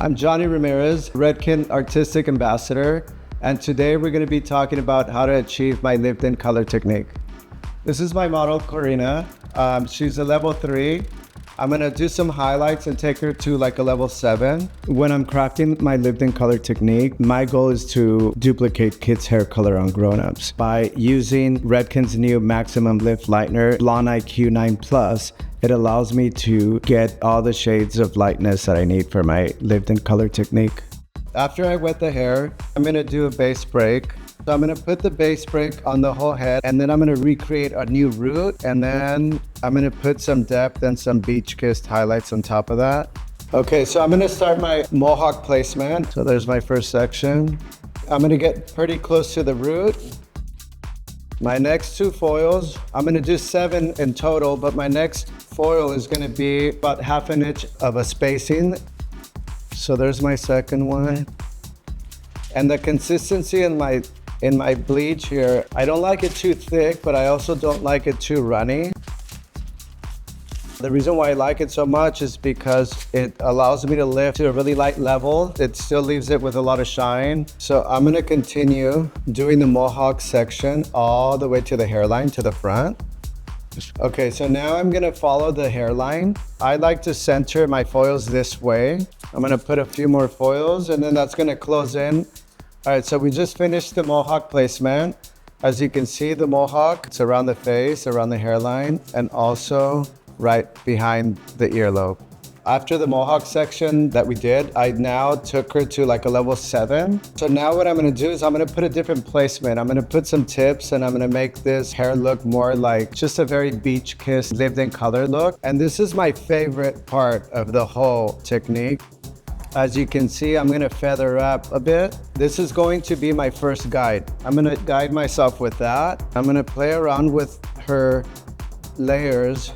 I'm Johnny Ramirez, Redken Artistic Ambassador, and today we're going to be talking about how to achieve my lived-in color technique. This is my model, Corina. She's a level 3. I'm going to do some highlights and take her to like a level 7. When I'm crafting my lived-in color technique, my goal is to duplicate kids' hair color on grown-ups. By using Redken's new Maximum Lift Lightener Blonde IQ 9+, it allows me to get all the shades of lightness that I need for my lived-in color technique. After I wet the hair, I'm going to do a base break. So I'm going to put the base break on the whole head, and then I'm going to recreate a new root, and then I'm going to put some depth and some beach-kissed highlights on top of that. Okay, so I'm going to start my Mohawk placement. So there's my first section. I'm going to get pretty close to the root. My next 2 foils, I'm going to do 7 in total, but my next foil is going to be about 1/2 inch of a spacing. So there's my second one. And the consistency in my bleach here, I don't like it too thick, but I also don't like it too runny. The reason why I like it so much is because it allows me to lift to a really light level. It still leaves it with a lot of shine. So I'm gonna continue doing the Mohawk section all the way to the hairline, to the front. Okay, so now I'm gonna follow the hairline. I like to center my foils this way. I'm gonna put a few more foils and then that's gonna close in. All right, so we just finished the Mohawk placement. As you can see, the Mohawk, it's around the face, around the hairline, and also right behind the earlobe. After the Mohawk section that we did, I now took her to like a level 7. So now what I'm gonna do is I'm gonna put a different placement. I'm gonna put some tips and I'm gonna make this hair look more like just a very beach kiss, lived in color look. And this is my favorite part of the whole technique. As you can see, I'm gonna feather up a bit. This is going to be my first guide. I'm gonna guide myself with that. I'm gonna play around with her layers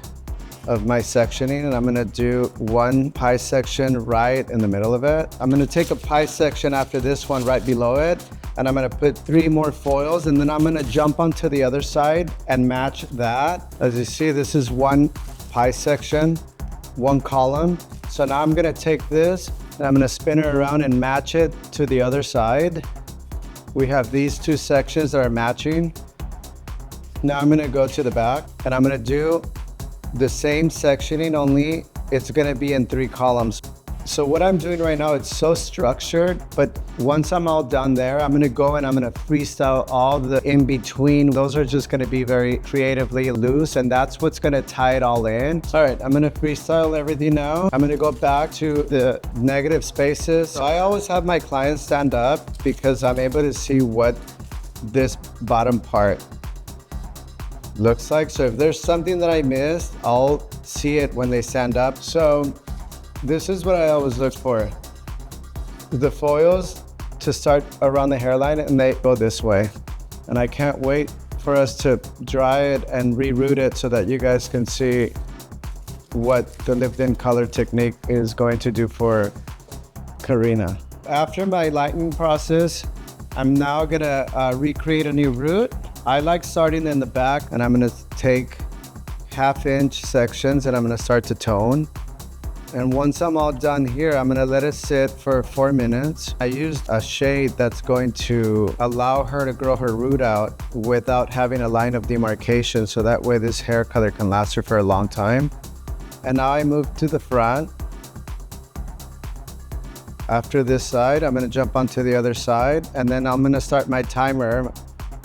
of my sectioning, and I'm gonna do one pie section right in the middle of it. I'm gonna take a pie section after this one right below it, and I'm gonna put 3 more foils, and then I'm gonna jump onto the other side and match that. As you see, this is one pie section, one column. So now I'm gonna take this, and I'm gonna spin it around and match it to the other side. We have these 2 sections that are matching. Now I'm gonna go to the back and I'm gonna do the same sectioning, only it's gonna be in 3 columns. So what I'm doing right now, it's so structured, but once I'm all done there, I'm gonna go and I'm gonna freestyle all the in-between. Those are just gonna be very creatively loose, and that's what's gonna tie it all in. All right, I'm gonna freestyle everything now. I'm gonna go back to the negative spaces. So I always have my clients stand up because I'm able to see what this bottom part looks like. So if there's something that I missed, I'll see it when they stand up. So this is what I always look for. The foils to start around the hairline, and they go this way. And I can't wait for us to dry it and reroute it so that you guys can see what the lived-in color technique is going to do for Corina. After my lightening process, I'm now gonna recreate a new root. I like starting in the back, and I'm gonna take 1/2 inch sections and I'm gonna start to tone. And once I'm all done here, I'm gonna let it sit for 4 minutes. I used a shade that's going to allow her to grow her root out without having a line of demarcation, so that way this hair color can last her for a long time. And now I move to the front. After this side, I'm gonna jump onto the other side, and then I'm gonna start my timer.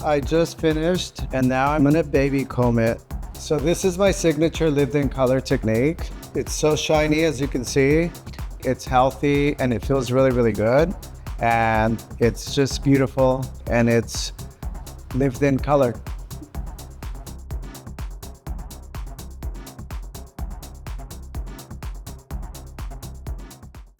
I just finished, and now I'm gonna baby comb it. So this is my signature lived-in color technique. It's so shiny, as you can see. It's healthy, and it feels really, really good. And it's just beautiful, and it's lived-in color.